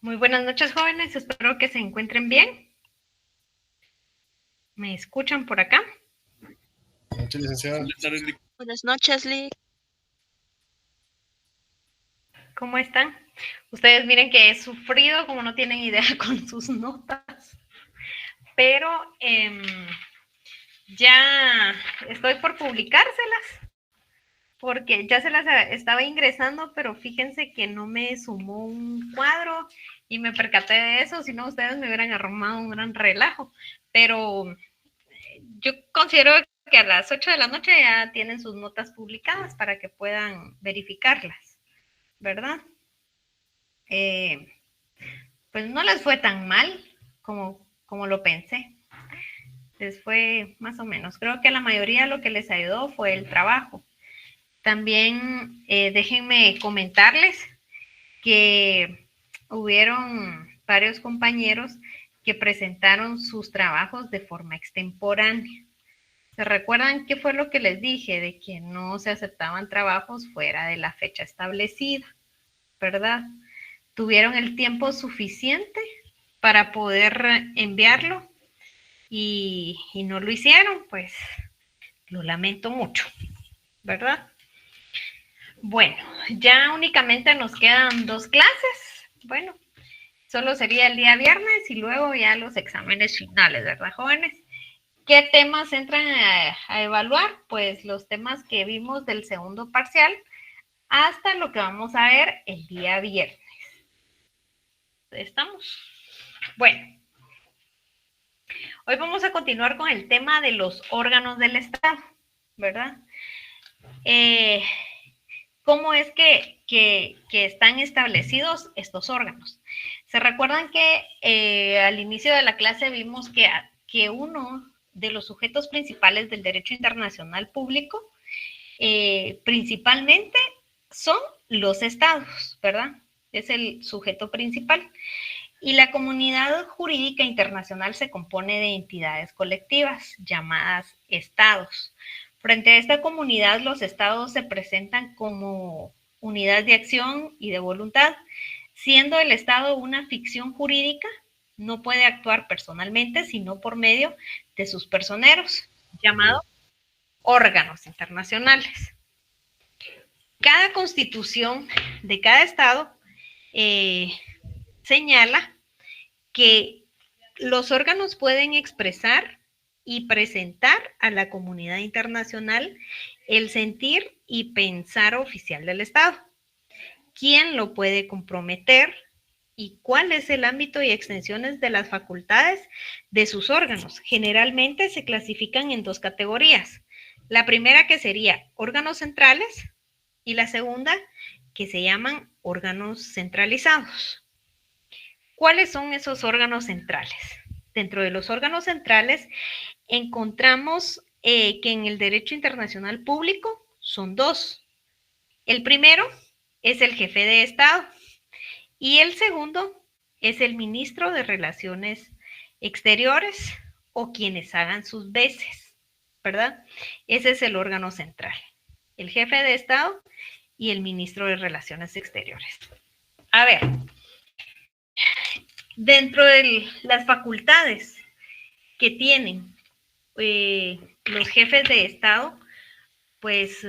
Muy buenas noches, jóvenes. Espero que se encuentren bien. ¿Me escuchan por acá? Buenas noches, licenciada. Buenas noches, Lick. ¿Cómo están? Ustedes miren que he sufrido, como no tienen idea, con sus notas. Pero ya estoy por publicárselas, porque ya se las estaba ingresando, pero fíjense que no me sumó un cuadro y me percaté de eso, si no ustedes me hubieran armado un gran relajo. Pero yo considero que a las 8 de la noche ya tienen sus notas publicadas para que puedan verificarlas, ¿verdad? Pues no les fue tan mal como lo pensé. Les fue más o menos. Creo que a la mayoría lo que les ayudó fue el trabajo. También déjenme comentarles que hubieron varios compañeros que presentaron sus trabajos de forma extemporánea. ¿Se recuerdan qué fue lo que les dije? De que no se aceptaban trabajos fuera de la fecha establecida, ¿verdad? Tuvieron el tiempo suficiente para poder enviarlo y no lo hicieron, pues lo lamento mucho, ¿verdad? Bueno, ya únicamente nos quedan 2 clases. Bueno, solo sería el día viernes y luego ya los exámenes finales, ¿verdad, jóvenes? ¿Qué temas entran a evaluar? Pues los temas que vimos del segundo parcial hasta lo que vamos a ver el día viernes. ¿Estamos? Bueno, hoy vamos a continuar con el tema de los órganos del Estado, ¿verdad? ¿Cómo es que están establecidos estos órganos? ¿Se recuerdan que al inicio de la clase vimos que uno de los sujetos principales del derecho internacional público principalmente son los estados, ¿verdad? Es el sujeto principal. Y la comunidad jurídica internacional se compone de entidades colectivas llamadas estados. Frente a esta comunidad, los estados se presentan como unidad de acción y de voluntad. Siendo el estado una ficción jurídica, no puede actuar personalmente, sino por medio de sus personeros, llamados órganos internacionales. Cada constitución de cada estado señala que los órganos pueden expresar y presentar a la comunidad internacional el sentir y pensar oficial del Estado. ¿Quién lo puede comprometer? ¿Y cuál es el ámbito y extensiones de las facultades de sus órganos? Generalmente se clasifican en 2 categorías. La primera que sería órganos centrales y la segunda que se llaman órganos centralizados. ¿Cuáles son esos órganos centrales? Dentro de los órganos centrales encontramos que en el derecho internacional público son 2. El primero es el jefe de Estado y el segundo es el ministro de Relaciones Exteriores o quienes hagan sus veces, ¿verdad? Ese es el órgano central, el jefe de Estado y el ministro de Relaciones Exteriores. A ver, dentro de las facultades que tienen los jefes de Estado, pues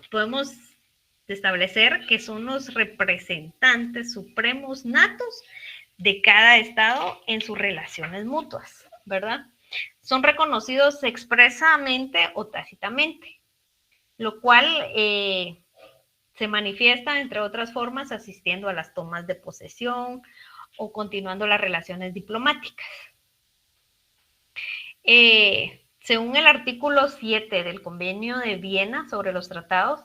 podemos establecer que son los representantes supremos natos de cada Estado en sus relaciones mutuas, ¿verdad? Son reconocidos expresamente o tácitamente, lo cual se manifiesta, entre otras formas, asistiendo a las tomas de posesión o continuando las relaciones diplomáticas. Según el artículo 7 del Convenio de Viena sobre los tratados,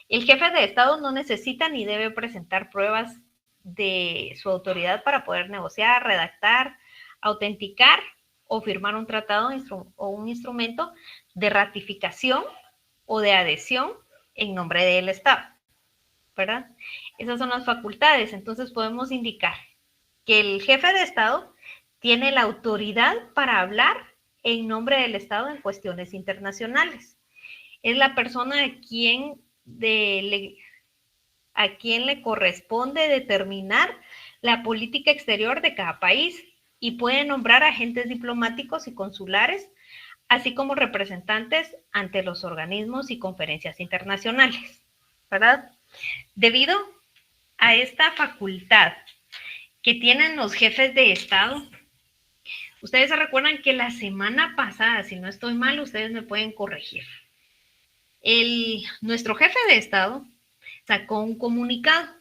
el jefe de Estado no necesita ni debe presentar pruebas de su autoridad para poder negociar, redactar, autenticar o firmar un tratado o un instrumento de ratificación o de adhesión en nombre del Estado, ¿verdad? Esas son las facultades. Entonces podemos indicar que el jefe de Estado tiene la autoridad para hablar en nombre del Estado en cuestiones internacionales. Es la persona a quien le corresponde determinar la política exterior de cada país y puede nombrar agentes diplomáticos y consulares, así como representantes ante los organismos y conferencias internacionales, ¿verdad? Debido a esta facultad que tienen los jefes de Estado, ustedes se recuerdan que la semana pasada, si no estoy mal, ustedes me pueden corregir. Nuestro jefe de Estado sacó un comunicado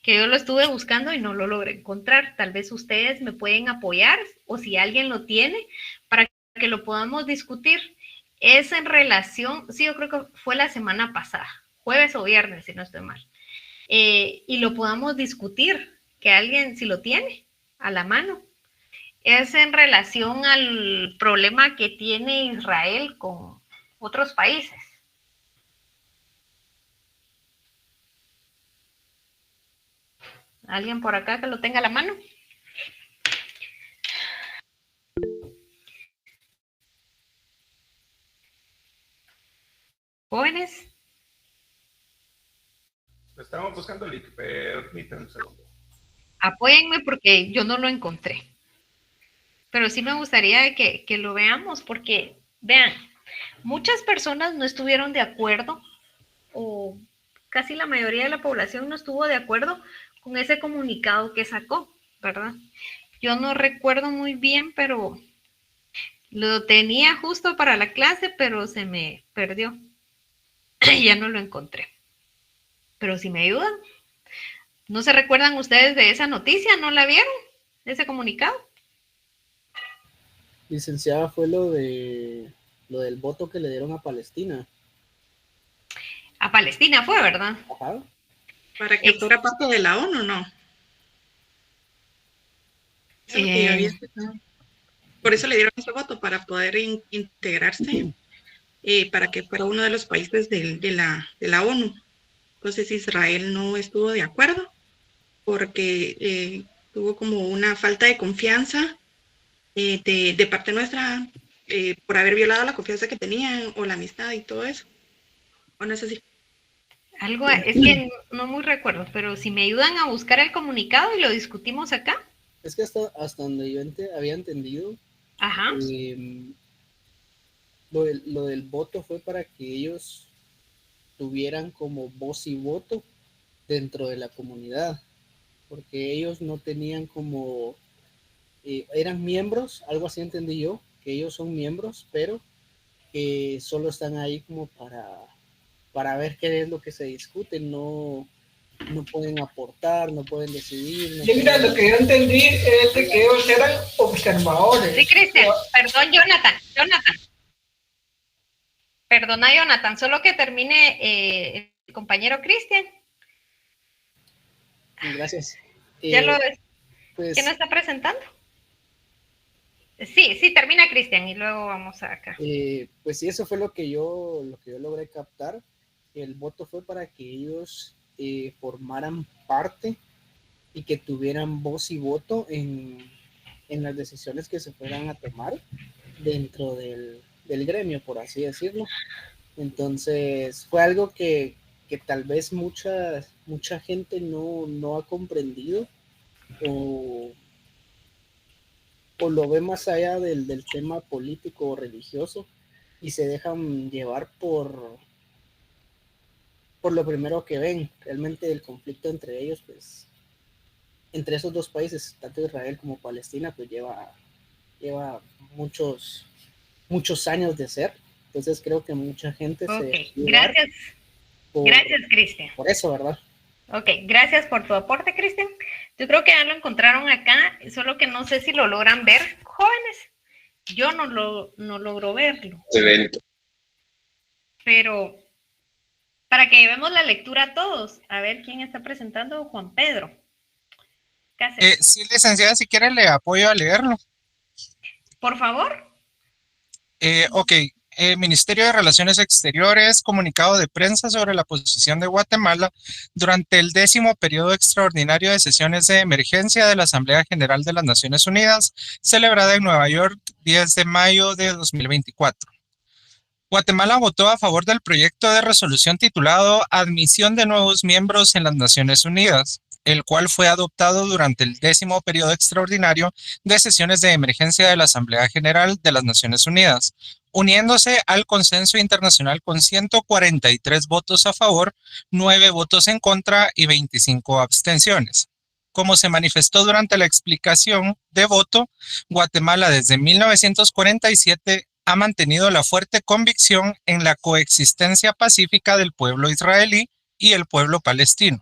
que yo lo estuve buscando y no lo logré encontrar. Tal vez ustedes me pueden apoyar o si alguien lo tiene para que lo podamos discutir. Es en relación, sí, yo creo que fue la semana pasada, jueves o viernes, si no estoy mal. Y lo podamos discutir, que alguien, si lo tiene a la mano. Es en relación al problema que tiene Israel con otros países. ¿Alguien por acá que lo tenga a la mano? ¿Jóvenes? Lo estamos buscando, Lick. Permítanme un segundo. Apóyenme porque yo no lo encontré. Pero sí me gustaría que lo veamos porque, vean, muchas personas no estuvieron de acuerdo o casi la mayoría de la población no estuvo de acuerdo con ese comunicado que sacó, ¿verdad? Yo no recuerdo muy bien, pero lo tenía justo para la clase, pero se me perdió. Ya no lo encontré. Pero si me ayudan. ¿No se recuerdan ustedes de esa noticia? ¿No la vieron? ¿Ese comunicado? Licenciada, fue lo del voto que le dieron a Palestina. A Palestina fue, ¿verdad? Ajá. Para que fuera parte de la ONU, ¿no? Eso es lo que yo había escuchado. Por eso le dieron ese voto, para poder integrarse, para que fuera uno de los países de la ONU. Entonces Israel no estuvo de acuerdo porque tuvo como una falta de confianza de parte nuestra por haber violado la confianza que tenían o la amistad y todo eso. ¿O no es así? Algo, es que no muy recuerdo, pero si me ayudan a buscar el comunicado y lo discutimos acá. Es que hasta donde yo había entendido, Ajá. lo del voto fue para que ellos tuvieran como voz y voto dentro de la comunidad, porque ellos no tenían como, eran miembros, algo así entendí yo, que ellos son miembros, pero que solo están ahí como para ver qué es lo que se discute, no pueden aportar, no pueden decidir. Sí, mira, lo que yo entendí es de que ellos eran observadores. Sí, Cristian, perdón, Jonathan. Perdona, Jonathan, solo que termine el compañero Cristian. Gracias. ¿Ya lo pues, ¿Quién lo está presentando? Sí, termina Cristian y luego vamos acá. Pues sí, eso fue lo que yo logré captar. El voto fue para que ellos formaran parte y que tuvieran voz y voto en las decisiones que se fueran a tomar dentro del gremio, por así decirlo. Entonces fue algo que tal vez mucha gente no ha comprendido o lo ve más allá del tema político o religioso y se dejan llevar por lo primero que ven. Realmente el conflicto entre ellos, pues entre esos dos países, tanto Israel como Palestina, pues lleva muchos años de ser. Entonces creo que mucha gente se... Gracias, Cristian. Por eso, ¿verdad? Ok, gracias por tu aporte, Cristian. Yo creo que ya lo encontraron acá, solo que no sé si lo logran ver, jóvenes. Yo no logro verlo. Evento. Pero para que llevemos la lectura a todos, a ver quién está presentando, Juan Pedro. Sí, licenciada, si quiere le apoyo a leerlo. Por favor. Ok. Ministerio de Relaciones Exteriores, comunicado de prensa sobre la posición de Guatemala durante el 10º periodo extraordinario de sesiones de emergencia de la Asamblea General de las Naciones Unidas, celebrada en Nueva York, 10 de mayo de 2024. Guatemala votó a favor del proyecto de resolución titulado Admisión de nuevos miembros en las Naciones Unidas. el cual fue adoptado durante el 10º periodo extraordinario de sesiones de emergencia de la Asamblea General de las Naciones Unidas, uniéndose al consenso internacional con 143 votos a favor, 9 votos en contra y 25 abstenciones. Como se manifestó durante la explicación de voto, Guatemala desde 1947 ha mantenido la fuerte convicción en la coexistencia pacífica del pueblo israelí y el pueblo palestino,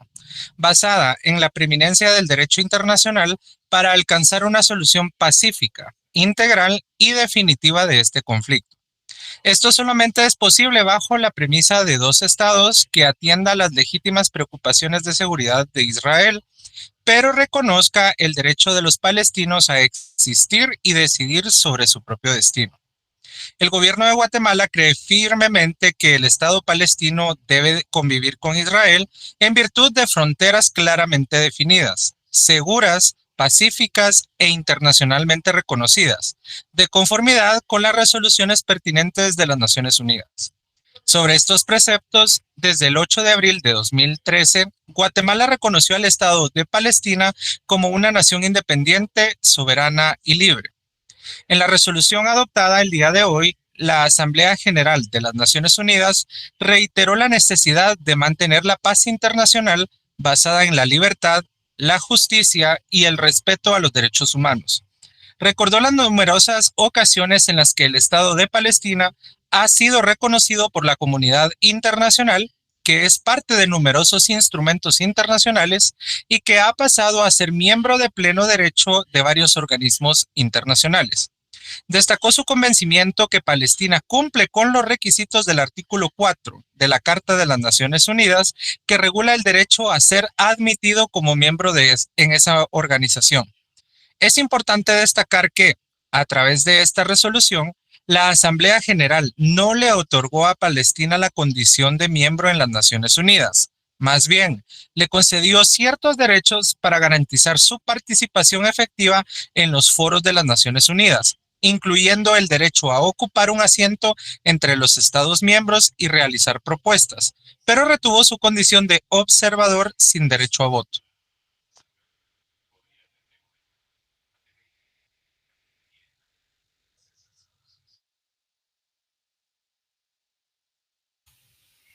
basada en la preeminencia del derecho internacional para alcanzar una solución pacífica, integral y definitiva de este conflicto. Esto solamente es posible bajo la premisa de 2 estados que atienda las legítimas preocupaciones de seguridad de Israel, pero reconozca el derecho de los palestinos a existir y decidir sobre su propio destino. El gobierno de Guatemala cree firmemente que el Estado palestino debe convivir con Israel en virtud de fronteras claramente definidas, seguras, pacíficas e internacionalmente reconocidas, de conformidad con las resoluciones pertinentes de las Naciones Unidas. Sobre estos preceptos, desde el 8 de abril de 2013, Guatemala reconoció al Estado de Palestina como una nación independiente, soberana y libre. En la resolución adoptada el día de hoy, la Asamblea General de las Naciones Unidas reiteró la necesidad de mantener la paz internacional basada en la libertad, la justicia y el respeto a los derechos humanos. Recordó las numerosas ocasiones en las que el Estado de Palestina ha sido reconocido por la comunidad internacional, que es parte de numerosos instrumentos internacionales y que ha pasado a ser miembro de pleno derecho de varios organismos internacionales. Destacó su convencimiento que Palestina cumple con los requisitos del artículo 4 de la Carta de las Naciones Unidas, que regula el derecho a ser admitido como miembro en esa organización. Es importante destacar que, a través de esta resolución, la Asamblea General no le otorgó a Palestina la condición de miembro en las Naciones Unidas. Más bien, le concedió ciertos derechos para garantizar su participación efectiva en los foros de las Naciones Unidas, incluyendo el derecho a ocupar un asiento entre los Estados miembros y realizar propuestas, pero retuvo su condición de observador sin derecho a voto.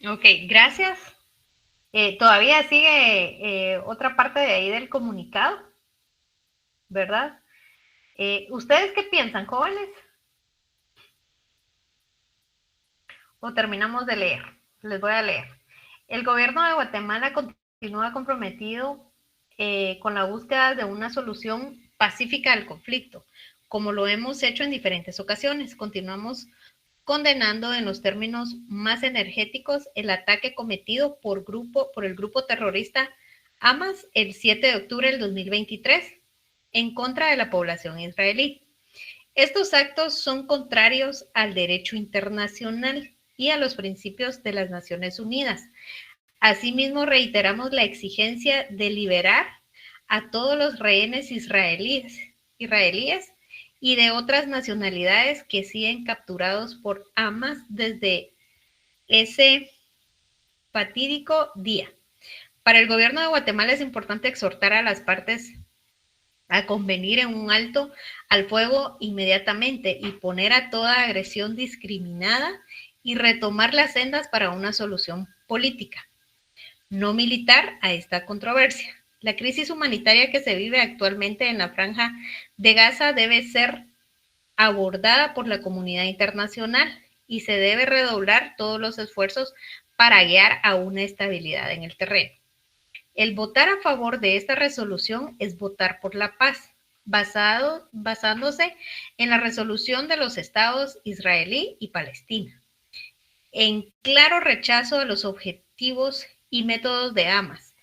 Ok, gracias. Todavía sigue otra parte de ahí del comunicado, ¿verdad? ¿Ustedes qué piensan, jóvenes? ¿O terminamos de leer? Les voy a leer. El gobierno de Guatemala continúa comprometido con la búsqueda de una solución pacífica del conflicto, como lo hemos hecho en diferentes ocasiones. Continuamos condenando en los términos más energéticos el ataque cometido por el grupo terrorista Hamas el 7 de octubre del 2023 en contra de la población israelí. Estos actos son contrarios al derecho internacional y a los principios de las Naciones Unidas. Asimismo, reiteramos la exigencia de liberar a todos los rehenes israelíes y de otras nacionalidades que siguen capturados por Hamas desde ese fatídico día. Para el gobierno de Guatemala es importante exhortar a las partes a convenir en un alto al fuego inmediatamente y poner a toda agresión discriminada y retomar las sendas para una solución política, no militar, a esta controversia. La crisis humanitaria que se vive actualmente en la Franja de Gaza debe ser abordada por la comunidad internacional y se debe redoblar todos los esfuerzos para guiar a una estabilidad en el terreno. El votar a favor de esta resolución es votar por la paz, basándose en la resolución de los estados israelí y Palestina, en claro rechazo a los objetivos y métodos de Hamas,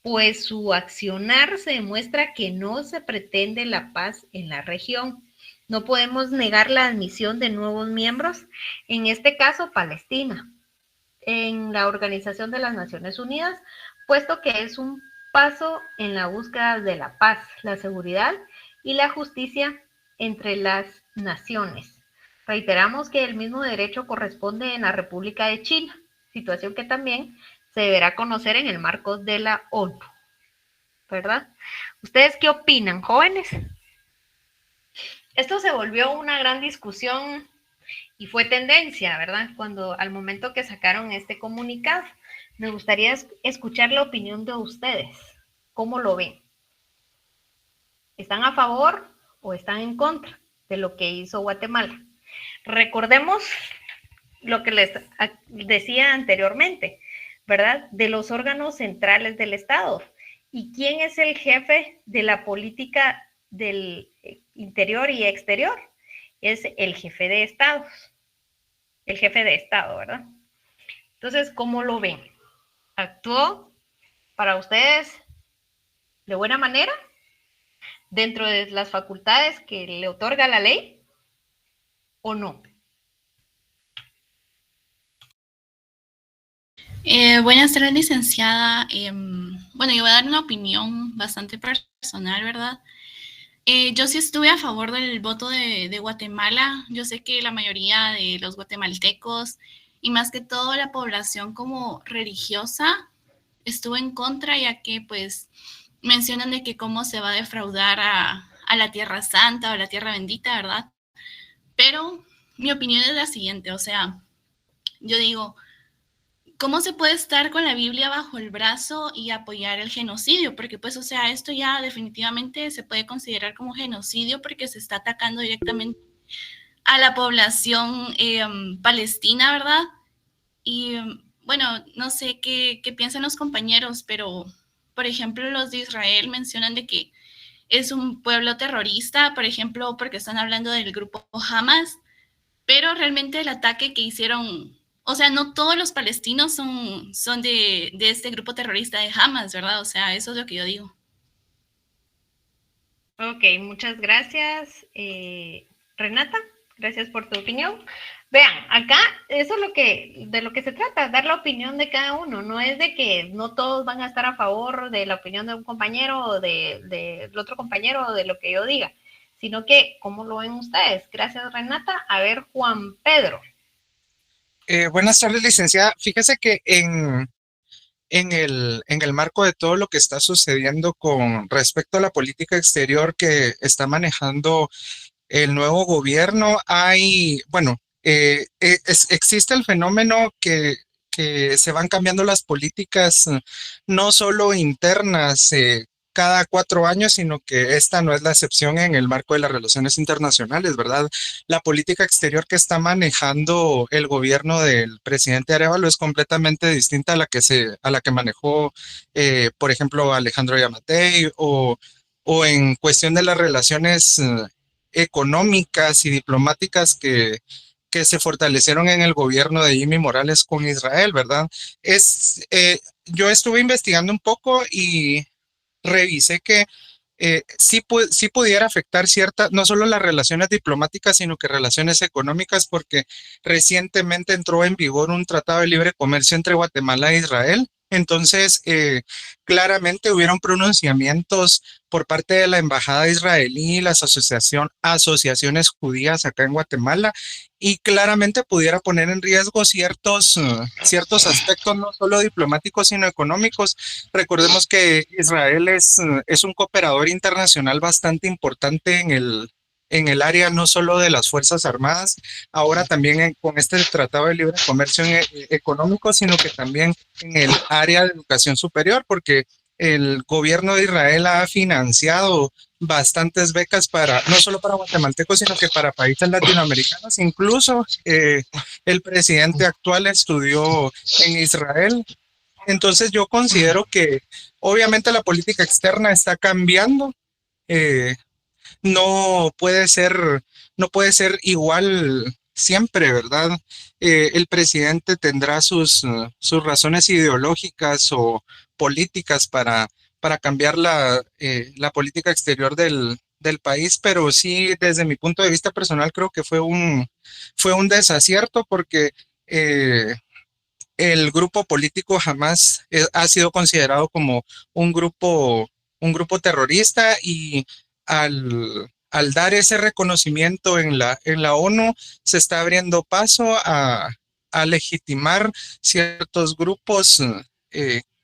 pues su accionar se demuestra que no se pretende la paz en la región. No podemos negar la admisión de nuevos miembros, en este caso Palestina, en la Organización de las Naciones Unidas, puesto que es un paso en la búsqueda de la paz, la seguridad y la justicia entre las naciones. Reiteramos que el mismo derecho corresponde en la República de China, situación que también se deberá conocer en el marco de la ONU. ¿verdad? ¿Ustedes qué opinan, jóvenes? Esto se volvió una gran discusión y fue tendencia, ¿verdad? Cuando al momento que sacaron este comunicado, me gustaría escuchar la opinión de ustedes. ¿Cómo lo ven? ¿Están a favor o están en contra de lo que hizo Guatemala? Recordemos lo que les decía anteriormente, ¿verdad? De los órganos centrales del Estado. ¿Y quién es el jefe de la política del interior y exterior? Es el jefe de Estados. El jefe de Estado, ¿verdad? Entonces, ¿cómo lo ven? ¿Actuó para ustedes de buena manera dentro de las facultades que le otorga la ley o no? Buenas tardes, licenciada. Bueno, yo voy a dar una opinión bastante personal, ¿verdad? Yo sí estuve a favor del voto de Guatemala. Yo sé que la mayoría de los guatemaltecos y más que todo la población como religiosa estuvo en contra, ya que pues mencionan de que cómo se va a defraudar a la Tierra Santa o a la Tierra Bendita, ¿verdad? Pero mi opinión es la siguiente, o sea, yo digo, ¿cómo se puede estar con la Biblia bajo el brazo y apoyar el genocidio? Porque pues, o sea, esto ya definitivamente se puede considerar como genocidio porque se está atacando directamente a la población palestina, ¿verdad? Y bueno, no sé qué piensan los compañeros, pero por ejemplo los de Israel mencionan de que es un pueblo terrorista, por ejemplo, porque están hablando del grupo Hamas, pero realmente el ataque que hicieron, o sea, no todos los palestinos son de este grupo terrorista de Hamas, ¿verdad? O sea, eso es lo que yo digo. Ok, muchas gracias, Renata. Gracias por tu opinión. Vean, acá eso es de lo que se trata, dar la opinión de cada uno. No es de que no todos van a estar a favor de la opinión de un compañero o del otro compañero o de lo que yo diga, sino que, ¿cómo lo ven ustedes? Gracias, Renata. A ver, Juan Pedro. Buenas tardes, licenciada. Fíjese que en el marco de todo lo que está sucediendo con respecto a la política exterior que está manejando el nuevo gobierno, existe el fenómeno que se van cambiando las políticas, no solo internas, cada 4 años, sino que esta no es la excepción en el marco de las relaciones internacionales, ¿verdad? La política exterior que está manejando el gobierno del presidente Arévalo es completamente distinta a la que manejó, por ejemplo, Alejandro Yamatei o en cuestión de las relaciones económicas y diplomáticas que se fortalecieron en el gobierno de Jimmy Morales con Israel, ¿verdad? Yo estuve investigando un poco y revisé que sí pudiera afectar no solo las relaciones diplomáticas, sino que relaciones económicas, porque recientemente entró en vigor un tratado de libre comercio entre Guatemala e Israel. Entonces, claramente hubieron pronunciamientos por parte de la embajada israelí y las asociaciones judías acá en Guatemala, y claramente pudiera poner en riesgo ciertos aspectos, no solo diplomáticos, sino económicos. Recordemos que Israel es un cooperador internacional bastante importante en el área no solo de las Fuerzas Armadas, ahora también con este Tratado de Libre Comercio económico, sino que también en el área de educación superior, porque el gobierno de Israel ha financiado bastantes becas no solo para guatemaltecos, sino que para países latinoamericanos. Incluso el presidente actual estudió en Israel. Entonces yo considero que obviamente la política externa está cambiando. No puede ser igual siempre, ¿verdad? El presidente tendrá sus razones ideológicas o políticas para cambiar la política exterior del país, pero sí, desde mi punto de vista personal, creo que fue un desacierto, porque el grupo político jamás ha sido considerado como un grupo terrorista, y al dar ese reconocimiento en la ONU, se está abriendo paso a legitimar ciertos grupos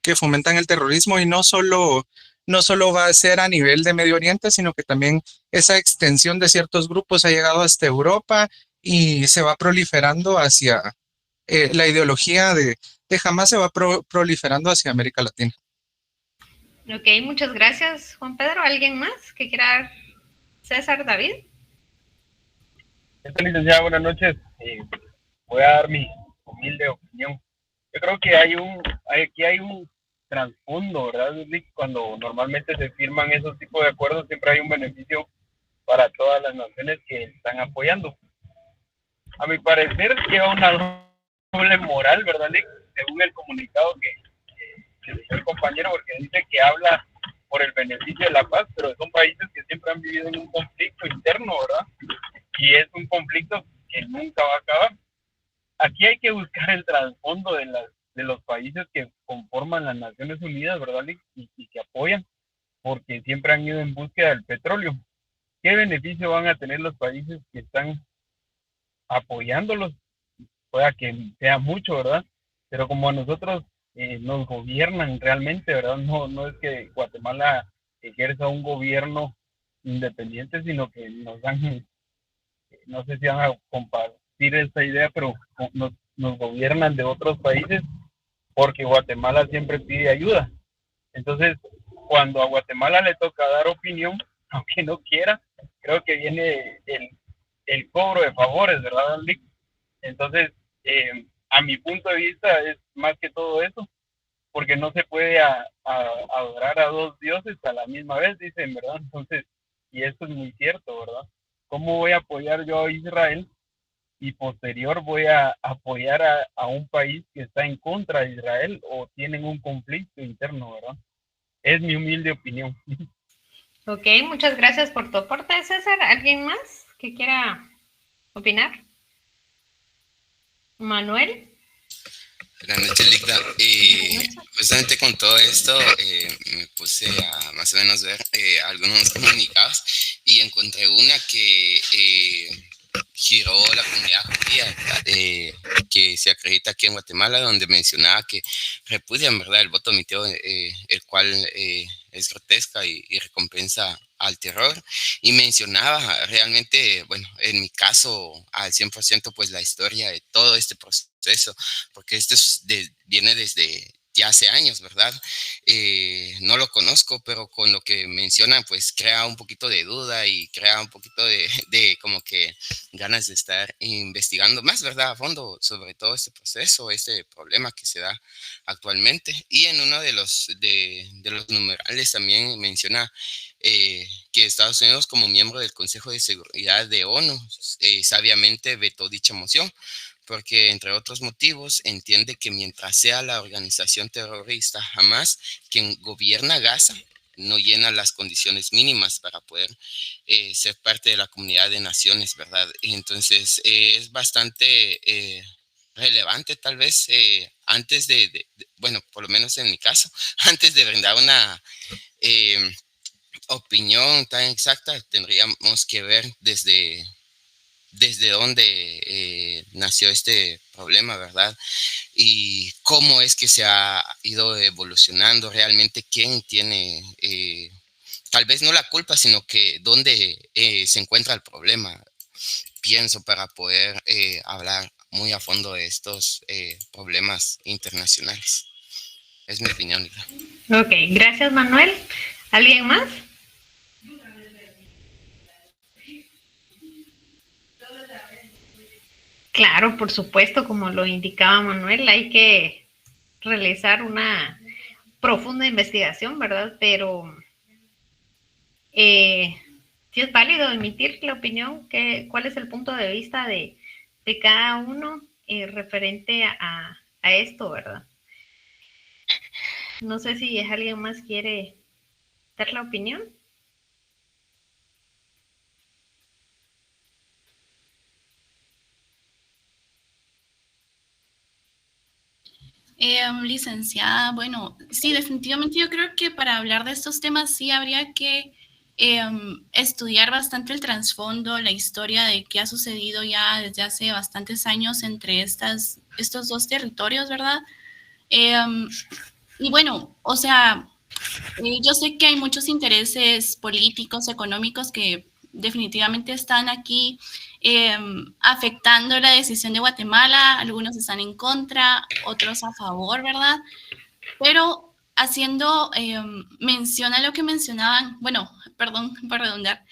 que fomentan el terrorismo, y no solo no solo va a ser a nivel de Medio Oriente, sino que también esa extensión de ciertos grupos ha llegado hasta Europa y se va proliferando hacia la ideología de Hamas se va proliferando hacia América Latina. Ok, muchas gracias, Juan Pedro. ¿Alguien más que quiera? César, David. Licenciada, buenas noches. Voy a dar mi humilde opinión. Yo creo que aquí hay un trasfondo, ¿verdad? Cuando normalmente se firman esos tipos de acuerdos, siempre hay un beneficio para todas las naciones que están apoyando. A mi parecer, lleva una doble moral, ¿verdad, Lick? Según el comunicado que dijo el compañero, porque dice que habla por el beneficio de la paz, pero son países que siempre han vivido en un conflicto interno, ¿verdad? Y es un conflicto que nunca va a acabar. Aquí hay que buscar el trasfondo de los países que conforman las Naciones Unidas, ¿verdad? Y que apoyan, porque siempre han ido en búsqueda del petróleo. ¿Qué beneficio van a tener los países que están apoyándolos? Pueda que sea mucho, ¿verdad? Pero como a nosotros nos gobiernan realmente, ¿verdad? No es que Guatemala ejerza un gobierno independiente, sino que nos dan, no sé si van a compartir esta idea, pero nos gobiernan de otros países porque Guatemala siempre pide ayuda. Entonces, cuando a Guatemala le toca dar opinión, aunque no quiera, creo que viene el cobro de favores, ¿verdad, Lick? Entonces, a mi punto de vista es más que todo eso, porque no se puede adorar a dos dioses a la misma vez, dicen, ¿verdad? Entonces, y esto es muy cierto, ¿verdad? ¿Cómo voy a apoyar yo a Israel y posterior voy a apoyar a un país que está en contra de Israel o tienen un conflicto interno, ¿verdad? Es mi humilde opinión. Ok, muchas gracias por tu aporte, César. ¿Alguien más que quiera opinar? Manuel. Buenas noches, Ligda. Justamente con todo esto me puse a más o menos ver algunos comunicados y encontré una que giró la comunidad judía que se acredita aquí en Guatemala, donde mencionaba que repudian, ¿verdad?, el voto emitido, el cual es grotesca y recompensa al terror, y mencionaba realmente, bueno, en mi caso al 100%, pues la historia de todo este proceso, porque esto viene desde ya hace años, ¿verdad? No lo conozco, pero con lo que mencionan, pues crea un poquito de duda y crea un poquito de como que ganas de estar investigando más, ¿verdad?, a fondo sobre todo este proceso, este problema que se da actualmente. Y en uno de los numerales también menciona que Estados Unidos, como miembro del Consejo de Seguridad de ONU, sabiamente vetó dicha moción, porque entre otros motivos entiende que mientras sea la organización terrorista Hamas quien gobierna Gaza, no llena las condiciones mínimas para poder ser parte de la comunidad de naciones, ¿verdad? Y entonces es bastante relevante tal vez antes bueno, por lo menos en mi caso, antes de brindar una opinión tan exacta, tendríamos que ver desde dónde nació este problema, ¿verdad? Y cómo es que se ha ido evolucionando realmente, quién tiene, tal vez no la culpa, sino que dónde se encuentra el problema, pienso, para poder hablar muy a fondo de estos problemas internacionales. Es mi opinión. Ok, gracias, Manuel. ¿Alguien más? Claro, por supuesto, como lo indicaba Manuel, hay que realizar una profunda investigación, ¿verdad? Pero sí es válido emitir la opinión, cuál es el punto de vista de cada uno referente a esto, ¿verdad? No sé si alguien más quiere dar la opinión. Licenciada, bueno, sí, definitivamente yo creo que para hablar de estos temas sí habría que estudiar bastante el trasfondo, la historia de qué ha sucedido ya desde hace bastantes años entre estos dos territorios, ¿verdad? Y bueno, o sea, Yo sé que hay muchos intereses políticos, económicos que definitivamente están aquí afectando la decisión de Guatemala. Algunos están en contra, otros a favor, ¿verdad? Pero haciendo mención a lo que mencionaban, bueno, perdón por redundar,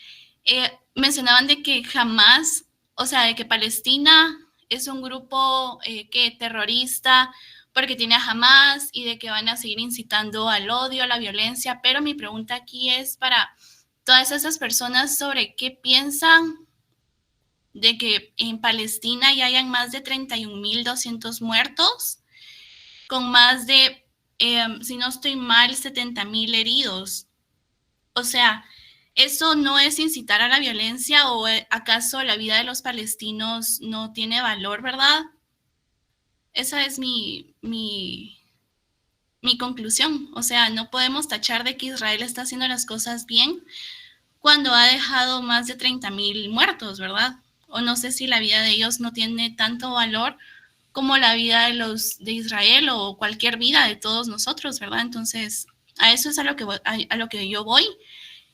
mencionaban de que jamás, o sea, de que Palestina es un grupo que terrorista porque tiene a Hamas y de que van a seguir incitando al odio, a la violencia, pero mi pregunta aquí es para todas esas personas sobre qué piensan de que en Palestina ya hayan más de 31.200 muertos, con más de, si no estoy mal, 70.000 heridos. O sea, ¿eso no es incitar a la violencia o acaso la vida de los palestinos no tiene valor, verdad? Esa es mi conclusión. O sea, no podemos tachar de que Israel está haciendo las cosas bien cuando ha dejado más de 30.000 muertos, ¿verdad? O no sé si la vida de ellos no tiene tanto valor como la vida de los de Israel o cualquier vida de todos nosotros, ¿verdad? Entonces, a eso es a lo que yo voy.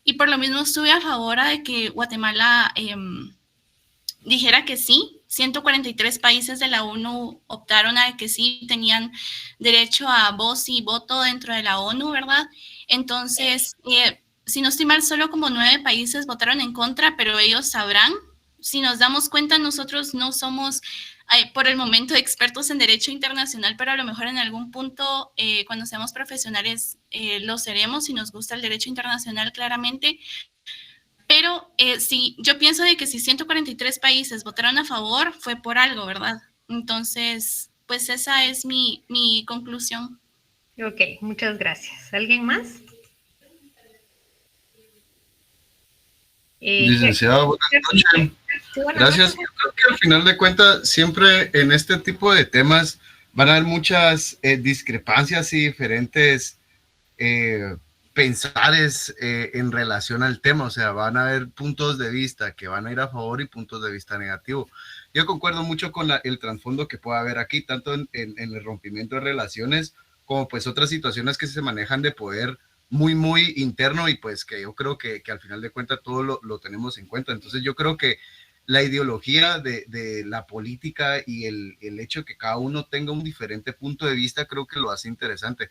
Y por lo mismo estuve a favor de que Guatemala dijera que sí. 143 países de la ONU optaron a que sí tenían derecho a voz y voto dentro de la ONU, ¿verdad? Entonces, si no estoy mal, solo como 9 países votaron en contra, pero ellos sabrán. Si nos damos cuenta, nosotros no somos por el momento expertos en derecho internacional, pero a lo mejor en algún punto, cuando seamos profesionales, lo seremos y nos gusta el derecho internacional claramente. Pero sí, yo pienso de que si 143 países votaron a favor, fue por algo, ¿verdad? Entonces, pues esa es mi conclusión. Ok, muchas gracias. ¿Alguien más? Licenciado, buenas noches. Sí, buenas Gracias. noches. Yo creo que al final de cuentas, siempre en este tipo de temas van a haber muchas discrepancias y diferentes pensares en relación al tema. O sea, van a haber puntos de vista que van a ir a favor y puntos de vista negativos. Yo concuerdo mucho con el trasfondo que puede haber aquí, tanto en el rompimiento de relaciones como pues otras situaciones que se manejan de poder muy interno y pues que yo creo que al final de cuentas todo lo tenemos en cuenta. Entonces yo creo que la ideología de la política y el hecho de que cada uno tenga un diferente punto de vista creo que lo hace interesante.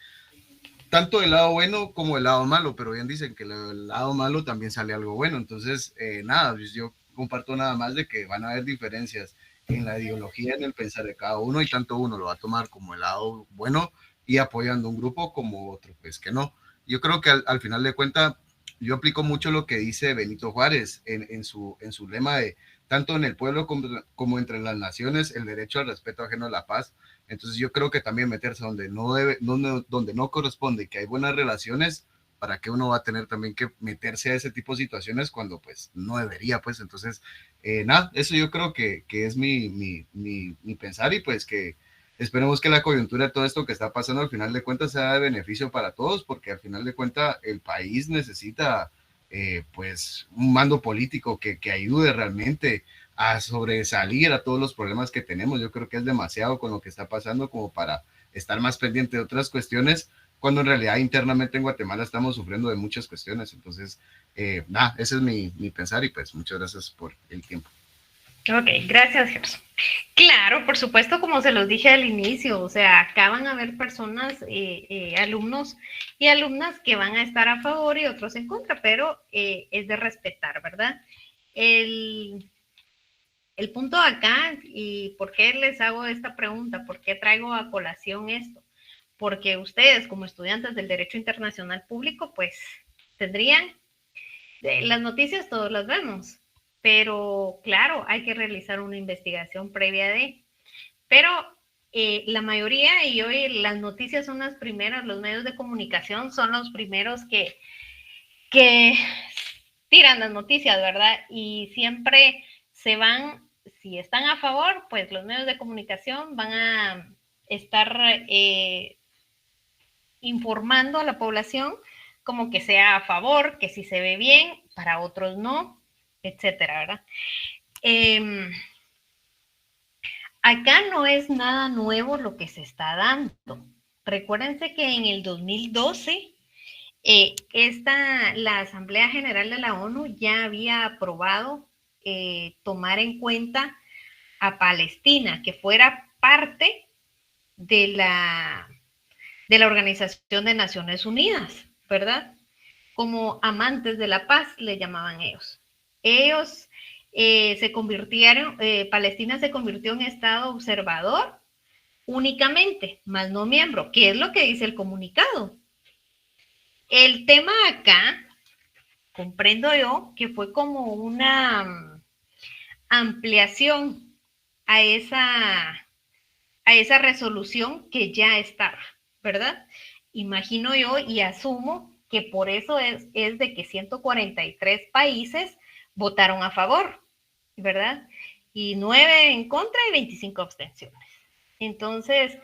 Tanto el lado bueno como el lado malo, pero bien dicen que el lado malo también sale algo bueno. Entonces, nada, pues yo comparto nada más de que van a haber diferencias en la ideología, en el pensar de cada uno y tanto uno lo va a tomar como el lado bueno y apoyando un grupo como otro, pues que no. Yo creo que al final de cuentas, yo aplico mucho lo que dice Benito Juárez en su lema de tanto en el pueblo como entre las naciones, el derecho al respeto ajeno a la paz. Entonces yo creo que también meterse donde donde no corresponde, que hay buenas relaciones, para que uno va a tener también que meterse a ese tipo de situaciones cuando pues no debería, pues. Entonces, nada, eso yo creo que es mi pensar y pues que esperemos que la coyuntura de todo esto que está pasando al final de cuentas sea de beneficio para todos, porque al final de cuentas el país necesita pues un mando político que ayude realmente a sobresalir a todos los problemas que tenemos. Yo creo que es demasiado con lo que está pasando como para estar más pendiente de otras cuestiones, cuando en realidad internamente en Guatemala estamos sufriendo de muchas cuestiones. Entonces, nada, ese es mi pensar y pues muchas gracias por el tiempo. Ok, gracias, Gerson. Claro, por supuesto, como se los dije al inicio, o sea, acá van a haber personas, alumnos y alumnas que van a estar a favor y otros en contra, pero es de respetar, ¿verdad? El punto acá, y por qué les hago esta pregunta, por qué traigo a colación esto, porque ustedes como estudiantes del Derecho Internacional Público, pues tendrían, las noticias todos las vemos, pero claro, hay que realizar una investigación previa pero la mayoría, y hoy las noticias son las primeras, los medios de comunicación son los primeros que tiran las noticias, ¿verdad? Y siempre se van, si están a favor, pues los medios de comunicación van a estar informando a la población como que sea a favor, que si se ve bien, para otros no, etcétera, ¿verdad? Acá no es nada nuevo lo que se está dando. Recuérdense que en el 2012 la Asamblea General de la ONU ya había aprobado tomar en cuenta a Palestina, que fuera parte de la Organización de Naciones Unidas, ¿verdad? Como amantes de la paz le llamaban ellos. Ellos se convirtieron, Palestina se convirtió en Estado observador únicamente, más no miembro, que es lo que dice el comunicado. El tema acá, comprendo yo, que fue como una ampliación a esa resolución que ya estaba, ¿verdad? Imagino yo y asumo que por eso es de que 143 países votaron a favor, ¿verdad? Y 9 en contra y 25 abstenciones. Entonces,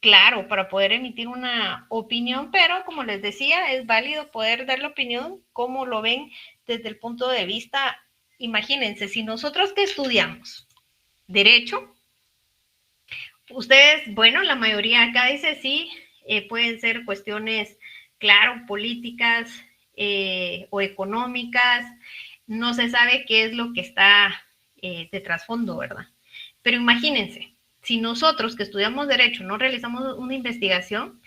claro, para poder emitir una opinión, pero como les decía, es válido poder dar la opinión como lo ven desde el punto de vista, imagínense, si nosotros que estudiamos derecho, ustedes, bueno, la mayoría acá dice sí, pueden ser cuestiones, claro, políticas o económicas, no se sabe qué es lo que está de trasfondo, ¿verdad? Pero imagínense, si nosotros que estudiamos derecho no realizamos una investigación,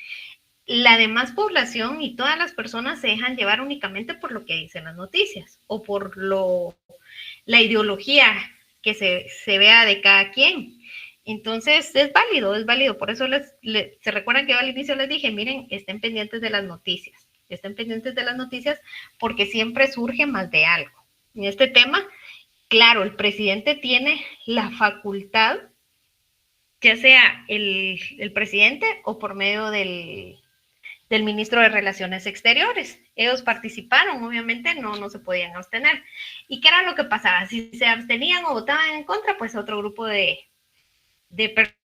la demás población y todas las personas se dejan llevar únicamente por lo que dicen las noticias o por la ideología que se vea de cada quien. Entonces, es válido. Por eso se recuerdan que yo al inicio les dije, miren, estén pendientes de las noticias porque siempre surge más de algo. En este tema, claro, el presidente tiene la facultad, ya sea el presidente o por medio del ministro de Relaciones Exteriores. Ellos participaron, obviamente no se podían abstener. ¿Y qué era lo que pasaba? Si se abstenían o votaban en contra, pues otro grupo de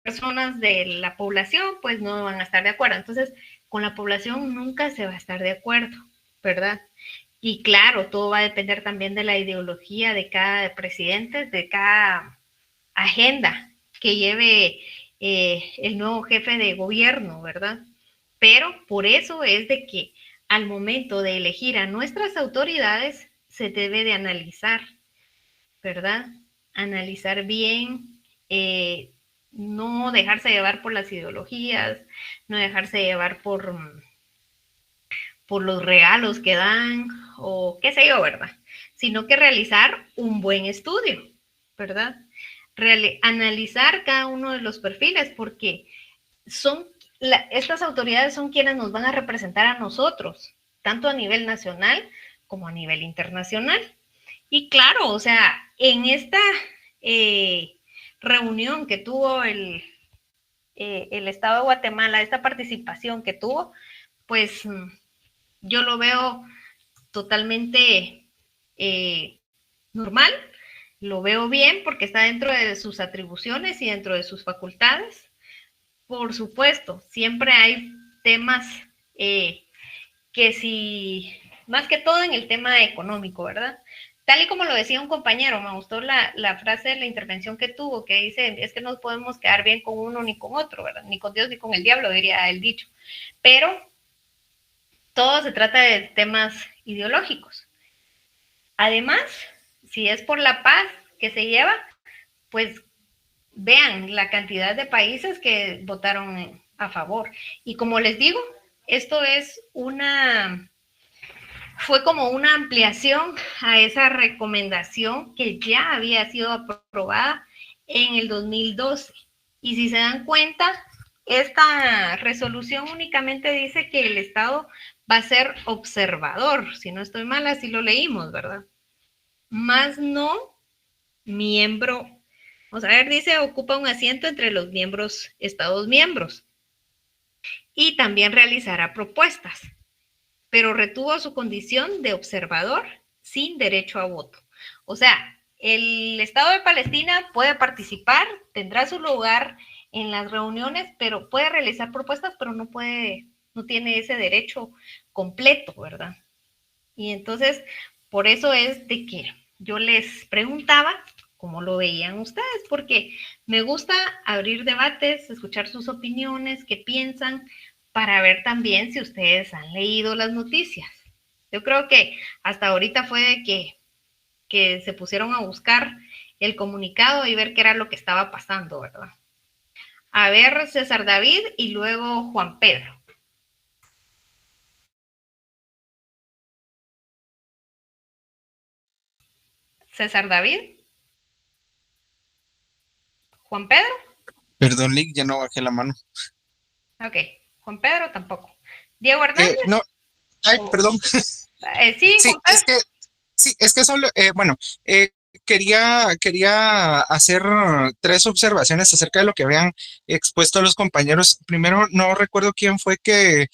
personas de la población, pues no van a estar de acuerdo. Entonces, con la población nunca se va a estar de acuerdo, ¿verdad? Y claro, todo va a depender también de la ideología de cada presidente, de cada agenda que lleve el nuevo jefe de gobierno, ¿verdad? Pero por eso es de que al momento de elegir a nuestras autoridades se debe de analizar, ¿verdad? Analizar bien, no dejarse llevar por las ideologías, no dejarse llevar por los regalos que dan o qué sé yo, ¿verdad? Sino que realizar un buen estudio, ¿verdad? Analizar cada uno de los perfiles porque estas autoridades son quienes nos van a representar a nosotros, tanto a nivel nacional como a nivel internacional. Y claro, o sea, en esta reunión que tuvo el Estado de Guatemala, esta participación que tuvo, pues yo lo veo totalmente normal, lo veo bien porque está dentro de sus atribuciones y dentro de sus facultades. Por supuesto, siempre hay temas que si, más que todo en el tema económico, ¿verdad? Tal y como lo decía un compañero, me gustó la frase de la intervención que tuvo, que dice, es que no podemos quedar bien con uno ni con otro, ¿verdad? Ni con Dios ni con el diablo, diría el dicho. Pero todo se trata de temas ideológicos. Además, si es por la paz que se lleva, pues vean la cantidad de países que votaron a favor. Y como les digo, esto es fue como una ampliación a esa recomendación que ya había sido aprobada en el 2012. Y si se dan cuenta, esta resolución únicamente dice que el Estado va a ser observador. Si no estoy mal, así lo leímos, ¿verdad? Más no miembro. Vamos a ver, dice, ocupa un asiento entre los Estados miembros. Y también realizará propuestas, pero retuvo su condición de observador sin derecho a voto. O sea, el Estado de Palestina puede participar, tendrá su lugar en las reuniones, pero puede realizar propuestas, pero no tiene ese derecho completo, ¿verdad? Y entonces, por eso es de que yo les preguntaba cómo lo veían ustedes, porque me gusta abrir debates, escuchar sus opiniones, qué piensan, para ver también si ustedes han leído las noticias. Yo creo que hasta ahorita fue de que se pusieron a buscar el comunicado y ver qué era lo que estaba pasando, ¿verdad? A ver, César David y luego Juan Pedro. César David. Juan Pedro. Perdón, Lick, ya no bajé la mano. Ok, Juan Pedro tampoco. Diego Hernández. No, ay, perdón. Sí, Sí, Juan Pedro. es que solo, quería hacer 3 observaciones acerca de lo que habían expuesto los compañeros. Primero, no recuerdo quién fue que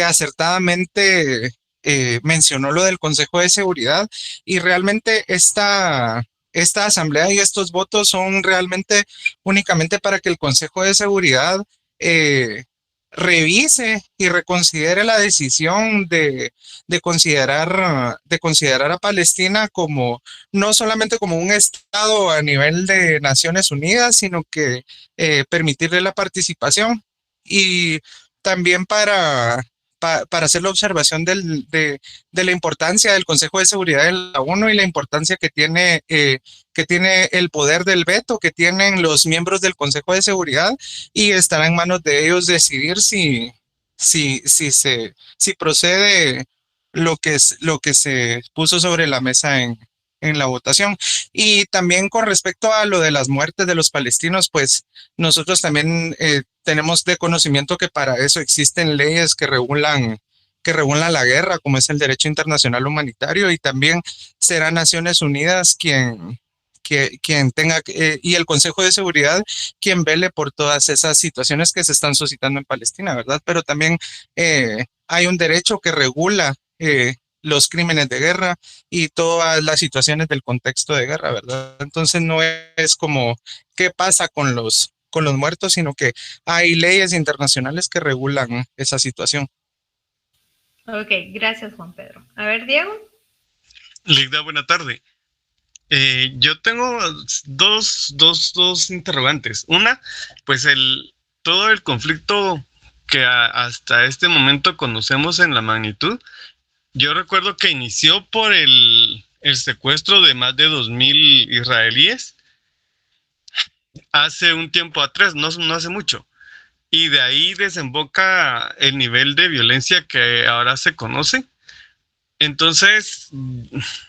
acertadamente mencionó lo del Consejo de Seguridad, y realmente esta asamblea y estos votos son realmente únicamente para que el Consejo de Seguridad revise y reconsidere la decisión de considerar a Palestina como no solamente como un estado a nivel de Naciones Unidas, sino que permitirle la participación, y también para hacer la observación de la importancia del Consejo de Seguridad de la ONU y la importancia que tiene el poder del veto que tienen los miembros del Consejo de Seguridad, y estará en manos de ellos decidir si procede lo que se puso sobre la mesa en la votación. Y también con respecto a lo de las muertes de los palestinos, pues nosotros también tenemos de conocimiento que para eso existen leyes que regulan la guerra, como es el derecho internacional humanitario, y también será Naciones Unidas quien tenga, y el Consejo de Seguridad, quien vele por todas esas situaciones que se están suscitando en Palestina, ¿verdad? Pero también hay un derecho que regula los crímenes de guerra y todas las situaciones del contexto de guerra, ¿verdad? Entonces no es como qué pasa con los muertos, sino que hay leyes internacionales que regulan esa situación. Ok, gracias Juan Pedro. A ver, Diego. Ligda, buena tarde. Yo tengo dos interrogantes. Una, pues todo el conflicto que hasta este momento conocemos en la magnitud, yo recuerdo que inició por el secuestro de más de 2,000 israelíes hace un tiempo atrás, no hace mucho. Y de ahí desemboca el nivel de violencia que ahora se conoce. Entonces,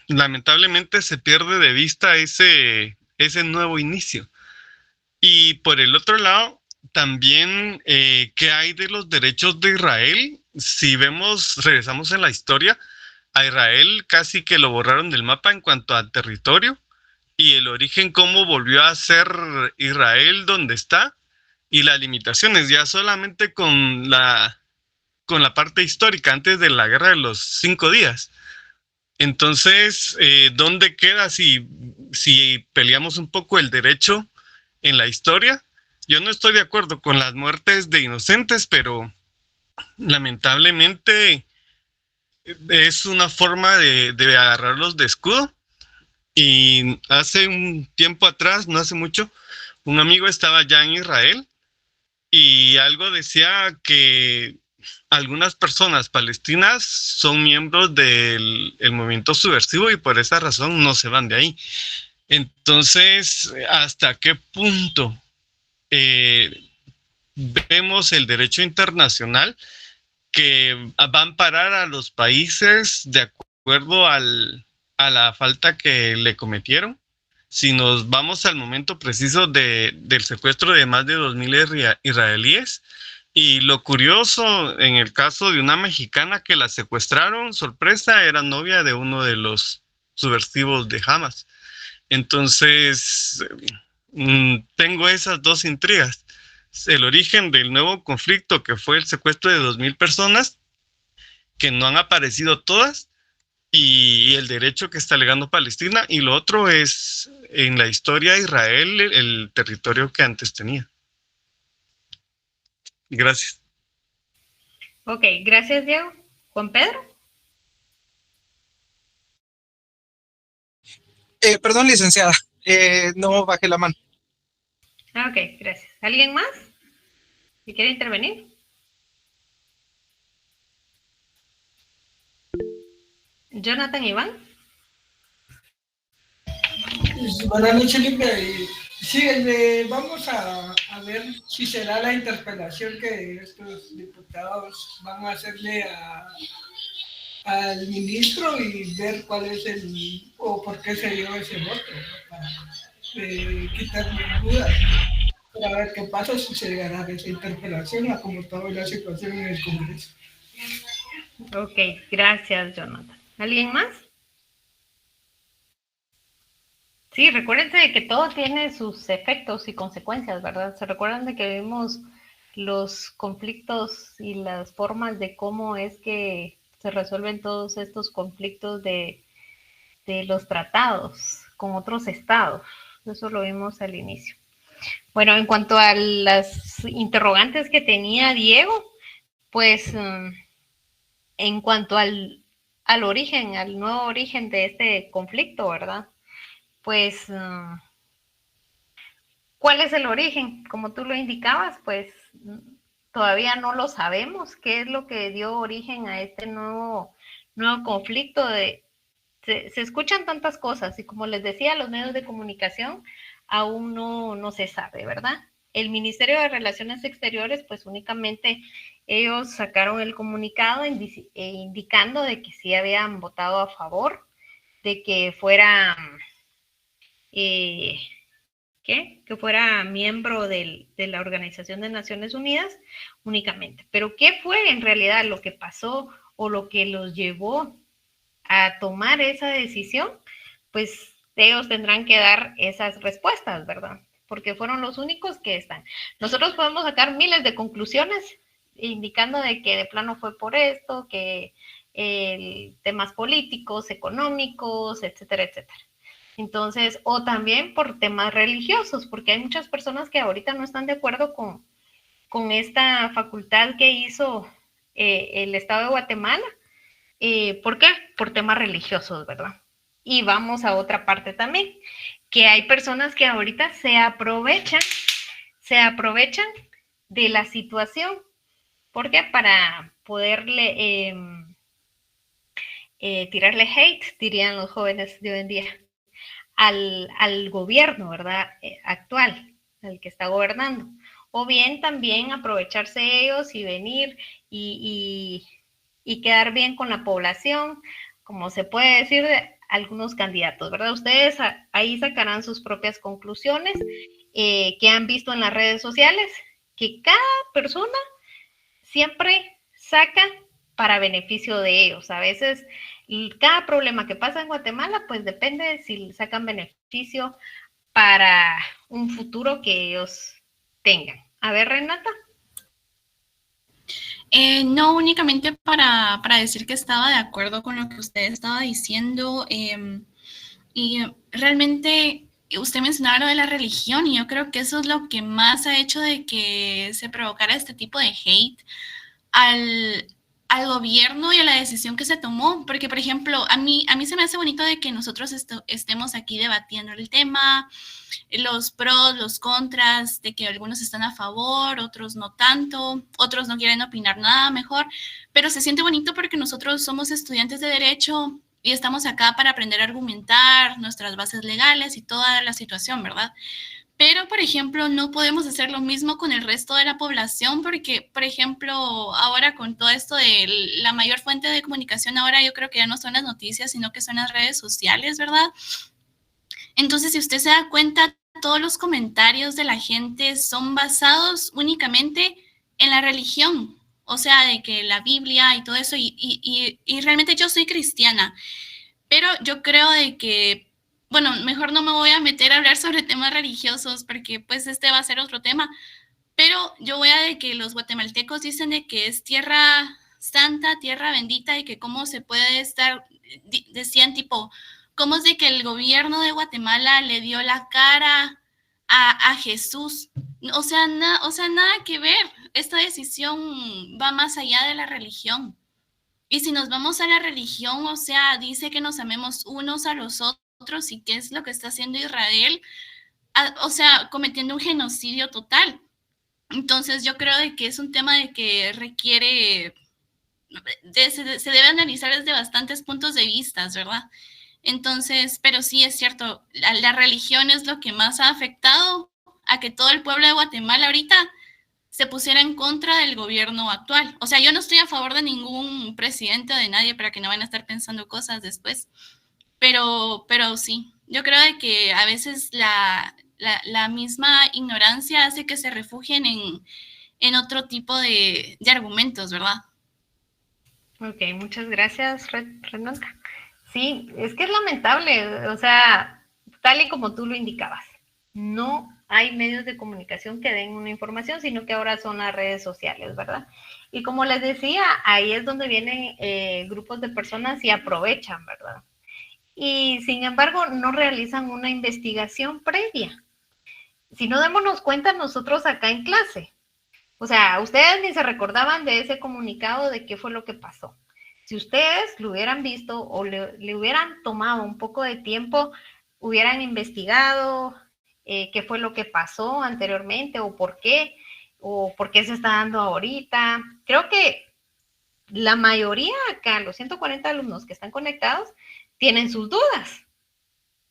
lamentablemente se pierde de vista ese nuevo inicio. Y por el otro lado, también, ¿qué hay de los derechos de Israel? Si regresamos en la historia, a Israel casi que lo borraron del mapa en cuanto a territorio, y el origen, cómo volvió a ser Israel donde está, y las limitaciones, ya solamente con la parte histórica antes de la guerra de los 5 días. Entonces, ¿dónde queda si peleamos un poco el derecho en la historia? Yo no estoy de acuerdo con las muertes de inocentes, pero lamentablemente es una forma de agarrarlos de escudo. Y hace un tiempo atrás, no hace mucho, un amigo estaba ya en Israel y algo decía que algunas personas palestinas son miembros del movimiento subversivo y por esa razón no se van de ahí. Entonces, ¿hasta qué punto vemos el derecho internacional que va a amparar a los países de acuerdo a la falta que le cometieron? Si nos vamos al momento preciso del secuestro de más de 2,000 israelíes, y lo curioso en el caso de una mexicana que la secuestraron, sorpresa, era novia de uno de los subversivos de Hamas. Entonces, tengo esas dos intrigas. El origen del nuevo conflicto, que fue el secuestro de 2,000 personas, que no han aparecido todas, y el derecho que está alegando Palestina, y lo otro es en la historia de Israel, el territorio que antes tenía. Gracias. Ok, gracias Diego. Juan Pedro. Perdón, licenciada, no bajé la mano. Ok, gracias. ¿Alguien más que quiere intervenir? Jonathan Iván. Buenas noches, Lidia. Sí, vamos a ver si será la interpelación que estos diputados van a hacerle al ministro y ver cuál es o por qué se dio ese voto, ¿no? Para quitarle dudas, para ver qué pasa si se dará esa interpelación a cómo está la situación en el Congreso. Ok, gracias, Jonathan. ¿Alguien más? Sí, recuérdense de que todo tiene sus efectos y consecuencias, ¿verdad? Se recuerdan de que vimos los conflictos y las formas de cómo es que se resuelven todos estos conflictos de los tratados con otros estados. Eso lo vimos al inicio. Bueno, en cuanto a las interrogantes que tenía Diego, pues en cuanto al origen, al nuevo origen de este conflicto, ¿verdad? Pues, ¿cuál es el origen? Como tú lo indicabas, pues todavía no lo sabemos. ¿Qué es lo que dio origen a este nuevo conflicto? Se escuchan tantas cosas y como les decía, los medios de comunicación aún no se sabe, ¿verdad? El Ministerio de Relaciones Exteriores, pues únicamente ellos sacaron el comunicado indicando de que sí habían votado a favor de que fuera que fuera miembro de la Organización de Naciones Unidas únicamente. Pero ¿qué fue en realidad lo que pasó o lo que los llevó a tomar esa decisión? Pues ellos tendrán que dar esas respuestas, ¿verdad? Porque fueron los únicos que están. Nosotros podemos sacar miles de conclusiones indicando de que de plano fue por esto, que temas políticos, económicos, etcétera, etcétera. Entonces, o también por temas religiosos, porque hay muchas personas que ahorita no están de acuerdo con esta facultad que hizo el Estado de Guatemala. ¿Por qué? Por temas religiosos, ¿verdad? Y vamos a otra parte también, que hay personas que ahorita se aprovechan de la situación. ¿Por qué? Para poderle tirarle hate, dirían los jóvenes de hoy en día, al gobierno, ¿verdad? Actual, al que está gobernando. O bien también aprovecharse ellos y venir y quedar bien con la población, como se puede decir de algunos candidatos, ¿verdad? Ustedes ahí sacarán sus propias conclusiones que han visto en las redes sociales, que cada persona siempre saca para beneficio de ellos. A veces cada problema que pasa en Guatemala, pues depende de si sacan beneficio para un futuro que ellos tengan. A ver, Renata. No, únicamente para decir que estaba de acuerdo con lo que usted estaba diciendo y realmente usted mencionaba lo de la religión y yo creo que eso es lo que más ha hecho de que se provocara este tipo de hate al gobierno y a la decisión que se tomó, porque por ejemplo, a mí se me hace bonito de que nosotros estemos aquí debatiendo el tema, los pros, los contras, de que algunos están a favor, otros no tanto, otros no quieren opinar nada mejor, pero se siente bonito porque nosotros somos estudiantes de derecho y estamos acá para aprender a argumentar nuestras bases legales y toda la situación, ¿verdad? Pero, por ejemplo, no podemos hacer lo mismo con el resto de la población porque, por ejemplo, ahora con todo esto de la mayor fuente de comunicación, ahora yo creo que ya no son las noticias, sino que son las redes sociales, ¿verdad? Entonces, si usted se da cuenta, todos los comentarios de la gente son basados únicamente en la religión, o sea, de que la Biblia y todo eso, y realmente yo soy cristiana, pero yo creo de que bueno, mejor no me voy a meter a hablar sobre temas religiosos porque pues este va a ser otro tema, pero yo voy a de que los guatemaltecos dicen de que es tierra santa, tierra bendita y que cómo se puede estar, decían tipo, cómo es de que el gobierno de Guatemala le dio la cara a Jesús, o sea, nada que ver, esta decisión va más allá de la religión. Y si nos vamos a la religión, o sea, dice que nos amemos unos a los otros y qué es lo que está haciendo Israel, o sea, cometiendo un genocidio total. Entonces yo creo de que es un tema de que requiere se debe analizar desde bastantes puntos de vista, ¿verdad? Entonces, pero sí es cierto, la religión es lo que más ha afectado a que todo el pueblo de Guatemala ahorita se pusiera en contra del gobierno actual. O sea, yo no estoy a favor de ningún presidente o de nadie para que no van a estar pensando cosas después, pero sí, yo creo de que a veces la misma ignorancia hace que se refugien en otro tipo de argumentos, ¿verdad? Ok, muchas gracias, Renata. Sí, es que es lamentable, o sea, tal y como tú lo indicabas, no hay medios de comunicación que den una información, sino que ahora son las redes sociales, ¿verdad? Y como les decía, ahí es donde vienen grupos de personas y aprovechan, ¿verdad? Y sin embargo, no realizan una investigación previa. Si no, démonos cuenta nosotros acá en clase. O sea, ustedes ni se recordaban de ese comunicado de qué fue lo que pasó. Si ustedes lo hubieran visto o le hubieran tomado un poco de tiempo, hubieran investigado qué fue lo que pasó anteriormente o por qué se está dando ahorita. Creo que la mayoría acá, los 140 alumnos que están conectados, tienen sus dudas.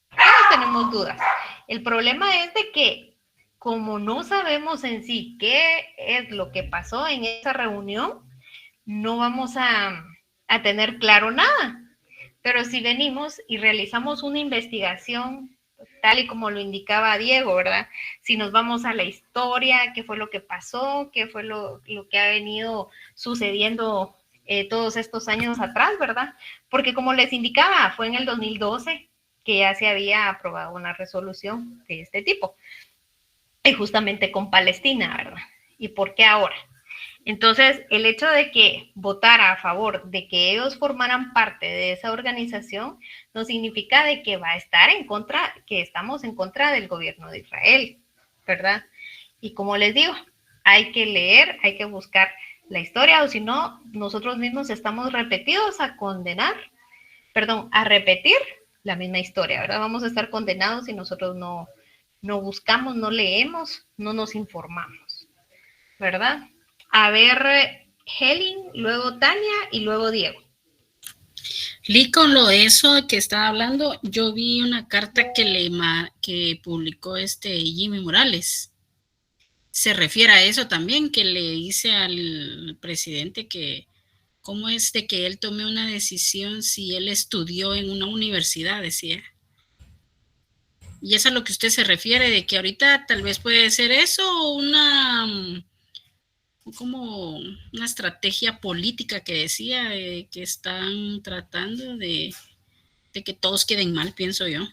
Todos tenemos dudas. El problema es de que como no sabemos en sí qué es lo que pasó en esa reunión, no vamos a tener claro nada. Pero si venimos y realizamos una investigación, tal y como lo indicaba Diego, ¿verdad? Si nos vamos a la historia, qué fue lo que pasó, qué fue lo que ha venido sucediendo todos estos años atrás, ¿verdad? Porque como les indicaba, fue en el 2012 que ya se había aprobado una resolución de este tipo. Y justamente con Palestina, ¿verdad? ¿Y por qué ahora? Entonces, el hecho de que votara a favor de que ellos formaran parte de esa organización no significa de que va a estar en contra, que estamos en contra del gobierno de Israel, ¿verdad? Y como les digo, hay que leer, hay que buscar la historia, o si no, nosotros mismos estamos repetidos a repetir la misma historia, ¿verdad? Vamos a estar condenados si nosotros no buscamos, no leemos, no nos informamos, ¿verdad? A ver, Helen, luego Tania y luego Diego. Lee, con lo de eso que estaba hablando, yo vi una carta que publicó Jimmy Morales. Se refiere a eso también, que le dice al presidente que cómo es de que él tome una decisión si él estudió en una universidad, decía. Y eso es a lo que usted se refiere, de que ahorita tal vez puede ser eso o como una estrategia política que decía que están tratando de que todos queden mal, pienso yo.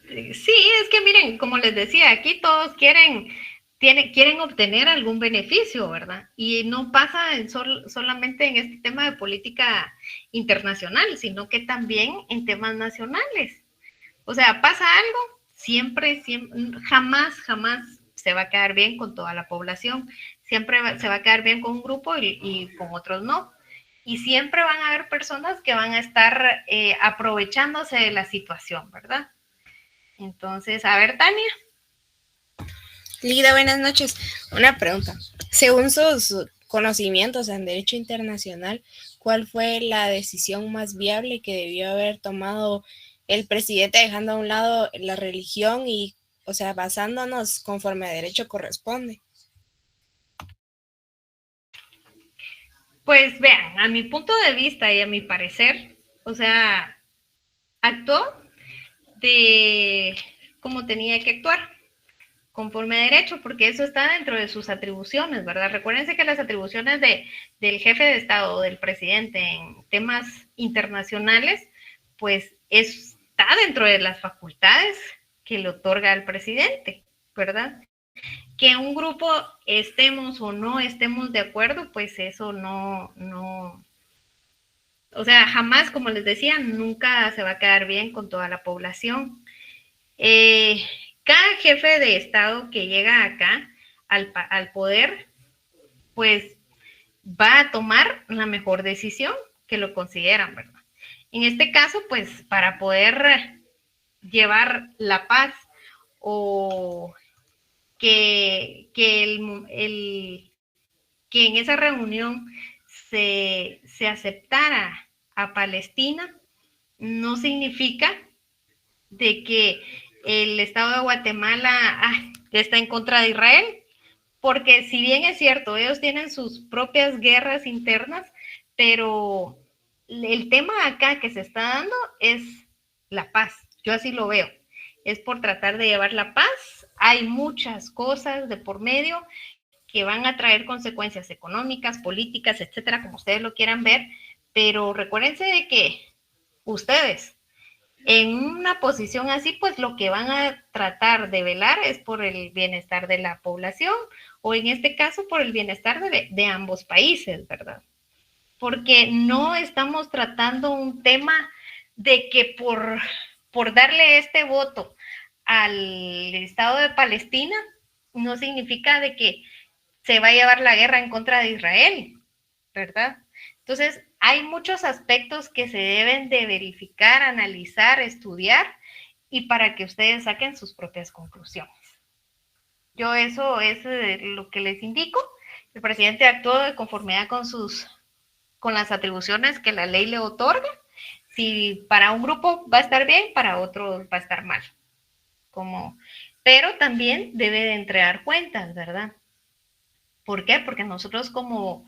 Sí, es que miren, como les decía, aquí todos quieren obtener algún beneficio, ¿verdad? Y no pasa solamente en este tema de política internacional, sino que también en temas nacionales. O sea, pasa algo, siempre, jamás se va a quedar bien con toda la población. Siempre se va a quedar bien con un grupo y con otros no. Y siempre van a haber personas que van a estar aprovechándose de la situación, ¿verdad? Entonces, a ver, Tania. Lida, buenas noches. Una pregunta. Según sus conocimientos en derecho internacional, ¿cuál fue la decisión más viable que debió haber tomado el presidente dejando a un lado la religión y, o sea, basándonos conforme a derecho corresponde? Pues vean, a mi punto de vista y a mi parecer, o sea, actuó de cómo tenía que actuar, conforme a derecho, porque eso está dentro de sus atribuciones, ¿verdad? Recuérdense que las atribuciones del jefe de Estado o del presidente en temas internacionales, pues está dentro de las facultades que le otorga al presidente, ¿verdad? Que un grupo estemos o no estemos de acuerdo, pues eso no, o sea, jamás, como les decía, nunca se va a quedar bien con toda la población. Cada jefe de Estado que llega acá al poder, pues va a tomar la mejor decisión que lo consideran, ¿verdad? En este caso, pues para poder llevar la paz o que en esa reunión se aceptara a Palestina, no significa de que el Estado de Guatemala está en contra de Israel, porque si bien es cierto, ellos tienen sus propias guerras internas, pero el tema acá que se está dando es la paz. Yo así lo veo. Es por tratar de llevar la paz. Hay muchas cosas de por medio que van a traer consecuencias económicas, políticas, etcétera, como ustedes lo quieran ver, pero recuérdense de que ustedes en una posición así, pues lo que van a tratar de velar es por el bienestar de la población, o en este caso por el bienestar de ambos países, ¿verdad? Porque no estamos tratando un tema de que por darle este voto al Estado de Palestina, no significa de que se va a llevar la guerra en contra de Israel, ¿verdad? Entonces, hay muchos aspectos que se deben de verificar, analizar, estudiar, y para que ustedes saquen sus propias conclusiones. Yo eso es lo que les indico. El presidente actuó de conformidad con las atribuciones que la ley le otorga. Si para un grupo va a estar bien, para otro va a estar mal. Pero también debe de entregar cuentas, ¿verdad? ¿Por qué? Porque nosotros como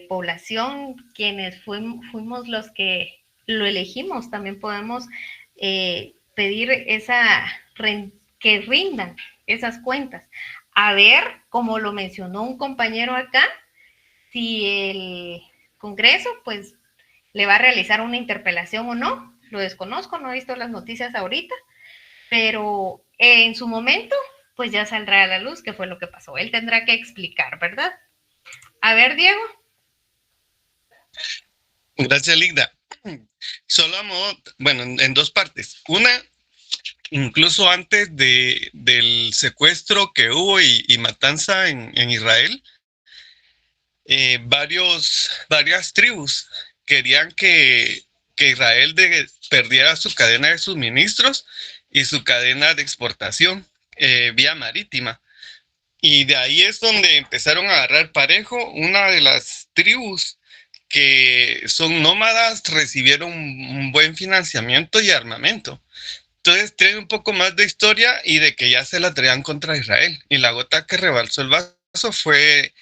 población, quienes fuimos los que lo elegimos, también podemos pedir que rindan esas cuentas. A ver, como lo mencionó un compañero acá, si el Congreso pues le va a realizar una interpelación o no, lo desconozco, no he visto las noticias ahorita, pero en su momento pues ya saldrá a la luz qué fue lo que pasó. Él tendrá que explicar, ¿verdad? A ver, Diego. Gracias, Ligda. Solo a modo, bueno, en dos partes. Una, incluso antes del secuestro que hubo y matanza en Israel, varias tribus querían que Israel perdiera su cadena de suministros y su cadena de exportación vía marítima. Y de ahí es donde empezaron a agarrar parejo. Una de las tribus que son nómadas recibieron un buen financiamiento y armamento. Entonces tiene un poco más de historia y de que ya se la traían contra Israel. Y la gota que rebalsó el vaso fue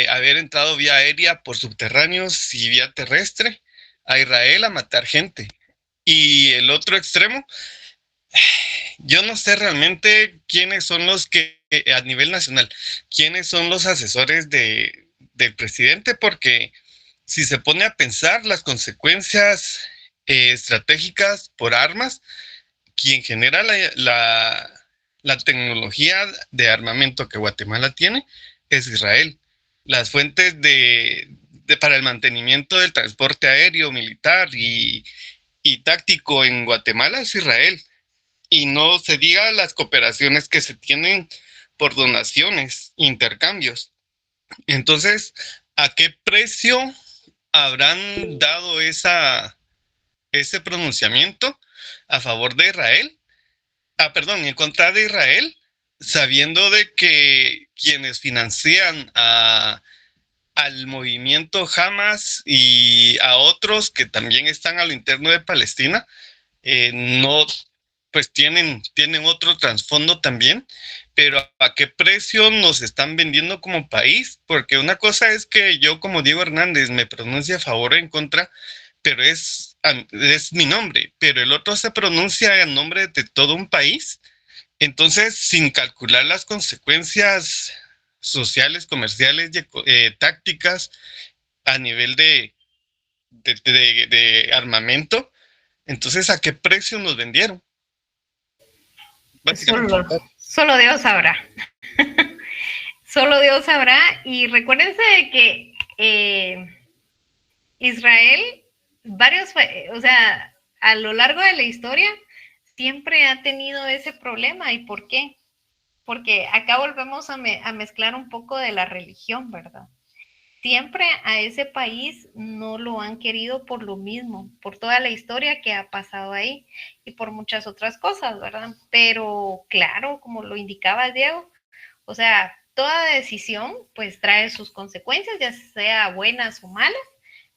haber entrado vía aérea por subterráneos y vía terrestre a Israel a matar gente. Y el otro extremo, yo no sé realmente quiénes son los que, a nivel nacional, quiénes son los asesores del presidente, porque si se pone a pensar las consecuencias estratégicas por armas, quien genera la tecnología de armamento que Guatemala tiene es Israel. Las fuentes para el mantenimiento del transporte aéreo, militar y táctico en Guatemala es Israel. Y no se diga las cooperaciones que se tienen por donaciones, intercambios. Entonces, ¿a qué precio habrán dado ese pronunciamiento a favor de Israel? En contra de Israel, sabiendo de que quienes financian al movimiento Hamas y a otros que también están a lo interno de Palestina, no, pues tienen otro trasfondo también, pero ¿a qué precio nos están vendiendo como país? Porque una cosa es que yo como Diego Hernández me pronuncie a favor o en contra, pero es mi nombre, pero el otro se pronuncia en nombre de todo un país. Entonces, sin calcular las consecuencias sociales, comerciales, tácticas a nivel de armamento, entonces, ¿a qué precio nos vendieron? Solo Dios sabrá. Solo Dios sabrá. Y recuérdense de que Israel, a lo largo de la historia, siempre ha tenido ese problema. ¿Y por qué? Porque acá volvemos a mezclar un poco de la religión, ¿verdad? Siempre a ese país no lo han querido por lo mismo, por toda la historia que ha pasado ahí y por muchas otras cosas, ¿verdad? Pero claro, como lo indicaba Diego, o sea, toda decisión pues trae sus consecuencias, ya sea buenas o malas,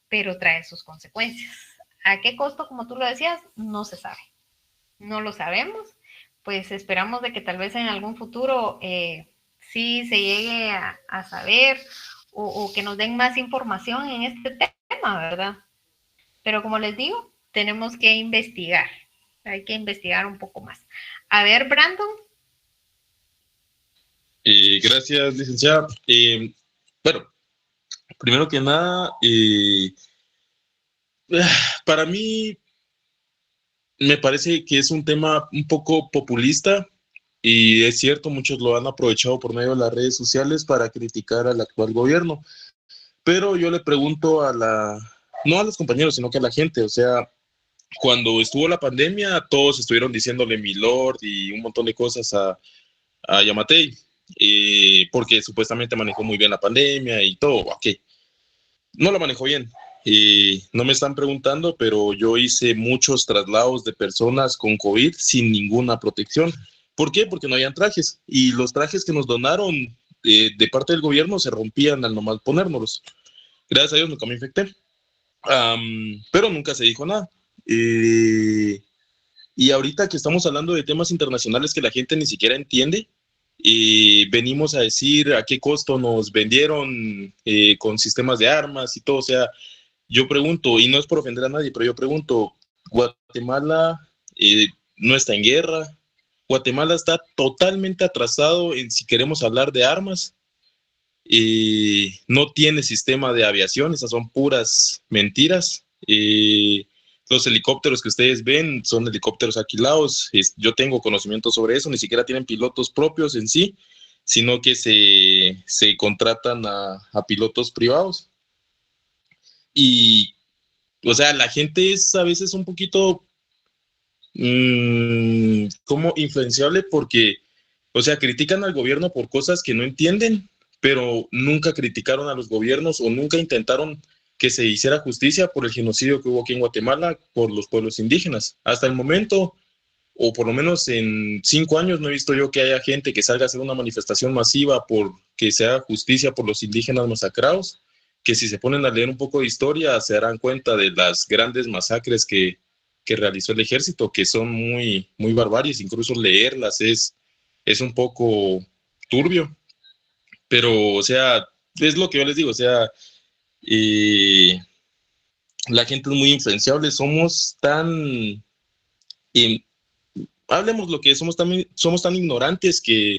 pero trae sus consecuencias. ¿A qué costo, como tú lo decías? No se sabe. No lo sabemos. Pues esperamos de que tal vez en algún futuro sí se llegue a saber o que nos den más información en este tema, ¿verdad? Pero como les digo, tenemos que investigar. Hay que investigar un poco más. A ver, Brandon. Gracias, licenciada. Bueno, primero que nada, para mí me parece que es un tema un poco populista y es cierto, muchos lo han aprovechado por medio de las redes sociales para criticar al actual gobierno. Pero yo le pregunto no a los compañeros, sino que a la gente, o sea, cuando estuvo la pandemia, todos estuvieron diciéndole mi lord y un montón de cosas a Yamatei, porque supuestamente manejó muy bien la pandemia y todo, ok. No la manejó bien. No me están preguntando, pero yo hice muchos traslados de personas con COVID sin ninguna protección. ¿Por qué? Porque no habían trajes. Y los trajes que nos donaron de parte del gobierno se rompían al nomás ponérnoslos. Gracias a Dios nunca me infecté. Pero nunca se dijo nada. Y ahorita que estamos hablando de temas internacionales que la gente ni siquiera entiende, venimos a decir a qué costo nos vendieron con sistemas de armas y todo. O sea, yo pregunto, y no es por ofender a nadie, pero yo pregunto, Guatemala no está en guerra, Guatemala está totalmente atrasado en si queremos hablar de armas, no tiene sistema de aviación, esas son puras mentiras. Los helicópteros que ustedes ven son helicópteros alquilados, yo tengo conocimiento sobre eso, ni siquiera tienen pilotos propios en sí, sino que se contratan a pilotos privados. Y, o sea, la gente es a veces un poquito como influenciable porque, o sea, critican al gobierno por cosas que no entienden, pero nunca criticaron a los gobiernos o nunca intentaron que se hiciera justicia por el genocidio que hubo aquí en Guatemala por los pueblos indígenas. Hasta el momento, o por lo menos en 5 años, no he visto yo que haya gente que salga a hacer una manifestación masiva por que se haga justicia por los indígenas masacrados, que si se ponen a leer un poco de historia se darán cuenta de las grandes masacres que realizó el ejército, que son muy, muy barbarias, incluso leerlas es un poco turbio. Pero, o sea, es lo que yo les digo, o sea, la gente es muy influenciable, somos tan, hablemos lo que somos tan ignorantes que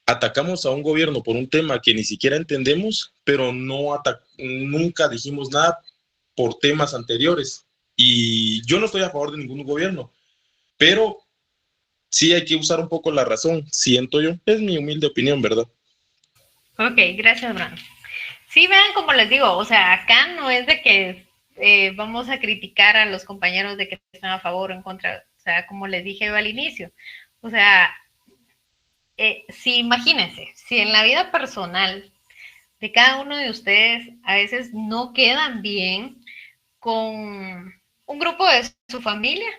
atacamos a un gobierno por un tema que ni siquiera entendemos, pero nunca dijimos nada por temas anteriores. Y yo no estoy a favor de ningún gobierno, pero sí hay que usar un poco la razón, siento yo. Es mi humilde opinión, ¿verdad? Ok, gracias, Brandon. Sí, vean, como les digo, o sea, acá no es de que vamos a criticar a los compañeros de que están a favor o en contra, o sea, como les dije yo al inicio, o sea, si imagínense, si en la vida personal de cada uno de ustedes a veces no quedan bien con un grupo de su familia,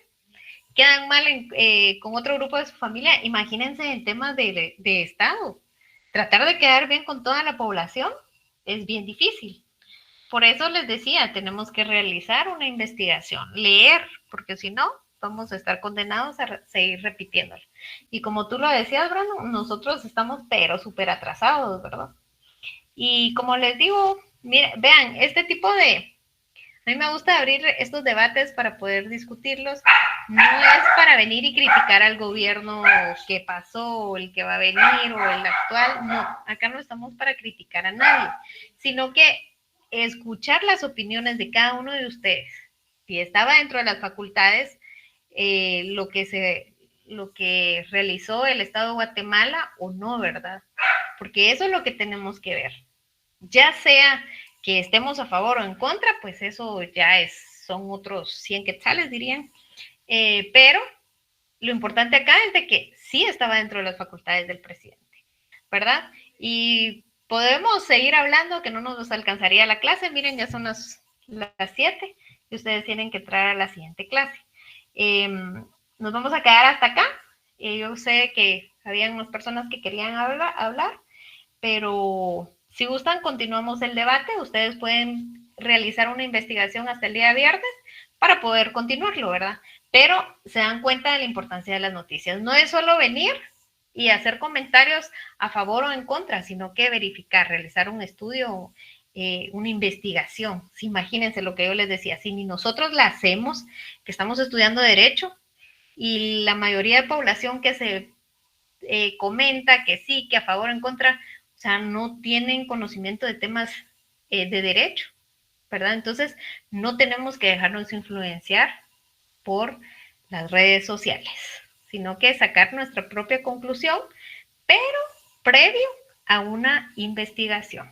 quedan mal con otro grupo de su familia, imagínense en temas de Estado. Tratar de quedar bien con toda la población es bien difícil. Por eso les decía, tenemos que realizar una investigación, leer, porque si no, vamos a estar condenados a seguir repitiéndolo. Y como tú lo decías, Brandon, nosotros estamos pero súper atrasados, ¿verdad? Y como les digo, mira, vean, este tipo de... A mí me gusta abrir estos debates para poder discutirlos. No es para venir y criticar al gobierno que pasó, o el que va a venir, o el actual. No, acá no estamos para criticar a nadie, sino que escuchar las opiniones de cada uno de ustedes. Si estaba dentro de las facultades, lo que realizó el Estado de Guatemala o no, ¿verdad? Porque eso es lo que tenemos que ver. Ya sea que estemos a favor o en contra, pues eso ya son otros 100 quetzales, dirían. Pero lo importante acá es de que sí estaba dentro de las facultades del presidente, ¿verdad? Y podemos seguir hablando, que no nos alcanzaría la clase. Miren, ya son las 7 y ustedes tienen que entrar a la siguiente clase. Nos vamos a quedar hasta acá. Yo sé que habían unas personas que querían hablar, pero si gustan, continuamos el debate. Ustedes pueden realizar una investigación hasta el día viernes para poder continuarlo, ¿verdad? Pero se dan cuenta de la importancia de las noticias. No es solo venir y hacer comentarios a favor o en contra, sino que verificar, realizar un estudio, una investigación. Sí, imagínense lo que yo les decía, si ni nosotros la hacemos, que estamos estudiando Derecho, y la mayoría de población que se comenta que sí, que a favor o en contra, o sea, no tienen conocimiento de temas de derecho, ¿verdad? Entonces, no tenemos que dejarnos influenciar por las redes sociales, sino que sacar nuestra propia conclusión, pero previo a una investigación.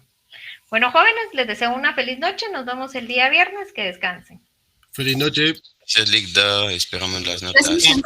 Bueno, jóvenes, les deseo una feliz noche. Nos vemos el día viernes. Que descansen. Feliz noche. Gracias, Ligda. Esperamos las notas. Gracias.